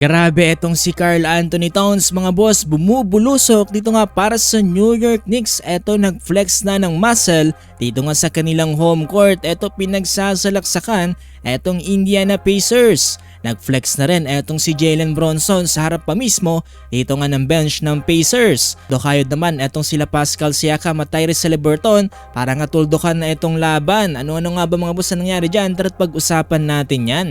Grabe etong si Karl Anthony Towns mga boss, bumubulusok dito nga para sa New York Knicks. Eto nag-flex na ng muscle dito nga sa kanilang home court. Eto pinagsasalaksakan etong Indiana Pacers. Nag-flex na rin etong si Jalen Bronson sa harap pa mismo dito nga ng bench ng Pacers. Dokayod naman etong sila Pascal Siakam at Tyrese Haliburton para nga tuldukan na etong laban. Ano-ano nga ba mga boss na nangyari dyan? Tara't pag-usapan natin yan.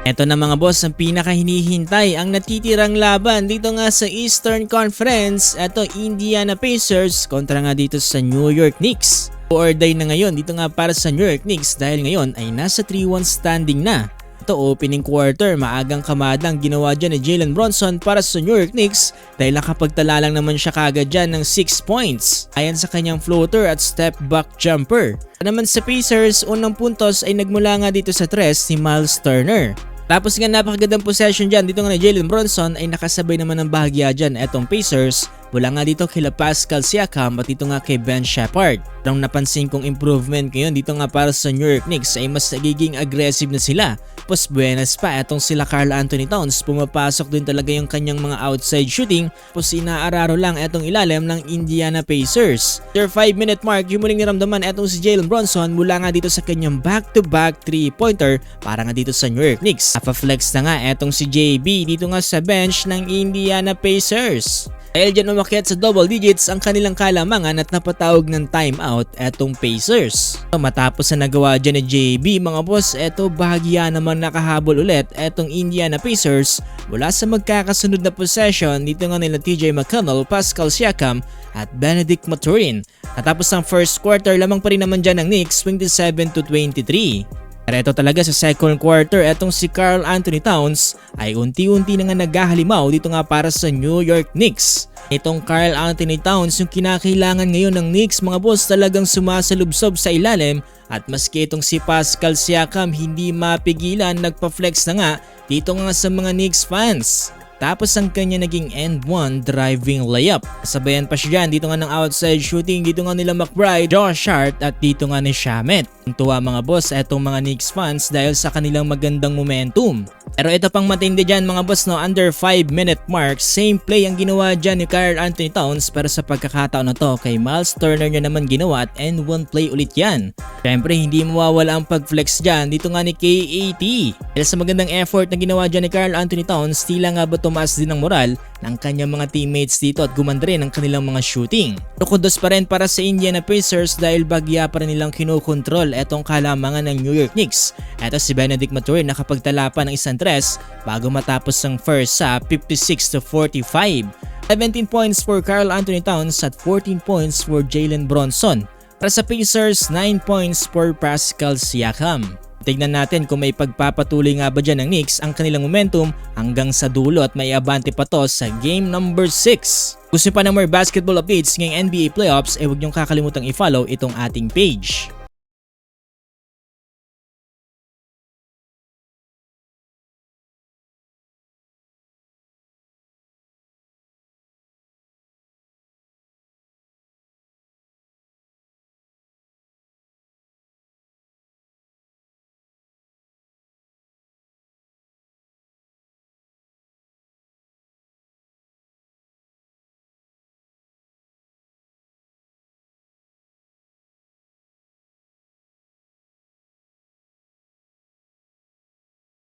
Ito na mga boss ang pinakahinihintay, ang natitirang laban dito nga sa Eastern Conference. Ito Indiana Pacers kontra nga dito sa New York Knicks. Or die na ngayon dito nga para sa New York Knicks dahil ngayon ay nasa 3-1 standing na. Ito opening quarter, maagang kamadang ginawa dyan ni Jalen Bronson para sa New York Knicks dahil nakapagtala lang naman siya kagad dyan ng 6 points ayon sa kanyang floater at step back jumper. Naman sa Pacers, unang puntos ay nagmula nga dito sa tres ni Miles Turner. Tapos nga napakagandang possession dyan dito nga ni Jalen Bronson ay nakasabay naman ng bahagya dyan etong Pacers mula nga dito kila Pascal Siakam at dito nga kay Ben Shepherd. Ang napansin kong improvement ngayon dito nga para sa New York Knicks ay mas nagiging aggressive na sila. Pos buenas pa etong sila Karl Anthony Towns, pumapasok din talaga yung kanyang mga outside shooting. Pos inaararo lang etong ilalim ng Indiana Pacers. Their 5-minute mark, yung muling niramdaman etong si Jalen Bronson mula nga dito sa kanyang back-to-back 3-pointer para nga dito sa New York Knicks. Apa-flex na nga etong si JB dito nga sa bench ng Indiana Pacers. Dahil dyan umakyat sa double digits ang kanilang kalamangan at napatawag ng timeout etong Pacers. Matapos na nagawa dyan ni JB mga boss, eto bahagya naman nakahabol ulit etong Indiana Pacers mula sa magkakasunod na possession dito nga nila TJ McConnell, Pascal Siakam at Benedict Mathurin. Natapos ang first quarter, lamang pa rin naman dyan ng Knicks 27-23. Pero ito talaga sa second quarter, etong si Karl Anthony Towns ay unti-unti na nga naghahalimaw dito nga para sa New York Knicks. Itong Karl Anthony Towns yung kinakailangan ngayon ng Knicks mga boss, talagang sumasalubsob sa ilalim at maski itong si Pascal Siakam hindi mapigilan, nagpa-flex na nga dito nga sa mga Knicks fans. Tapos ang kanya naging end one driving layup. Sabayan pa siya dyan dito nga ng outside shooting dito nga nila McBride, Josh Hart at dito nga ni Shamet. Tuwa mga boss etong mga Knicks fans dahil sa kanilang magandang momentum. Pero ito pang matindi dyan mga boss no, under 5-minute mark, same play ang ginawa dyan ni Karl Anthony Towns pero sa pagkakataon na to kay Miles Turner niya naman ginawa at end one play ulit yan. Siyempre hindi mawawala ang pag-flex dyan dito nga ni KAT. Dahil sa magandang effort na ginawa dyan ni Karl Anthony Towns, tila nga ba tumaas din ang moral ng kanyang mga teammates dito at gumanda rin ang kanilang mga shooting. Kudos pa rin para sa Indiana Pacers dahil bagya pa rin nilang kinokontrol etong kalamangan ng New York Knicks. Eto si Benedict Mathurin nakapagtala pa ng isang tres bago matapos ang first sa 56-45. 17 points for Karl Anthony Towns at 14 points for Jalen Bronson. Para sa Pacers, 9 points for Pascal Siakam. Tignan natin kung may pagpapatuloy nga ba dyan ng Knicks ang kanilang momentum hanggang sa dulo at may abante pa to sa game number 6. Gusto pa ng more basketball updates ngayong NBA playoffs, huwag niyong kakalimutang i-follow itong ating page.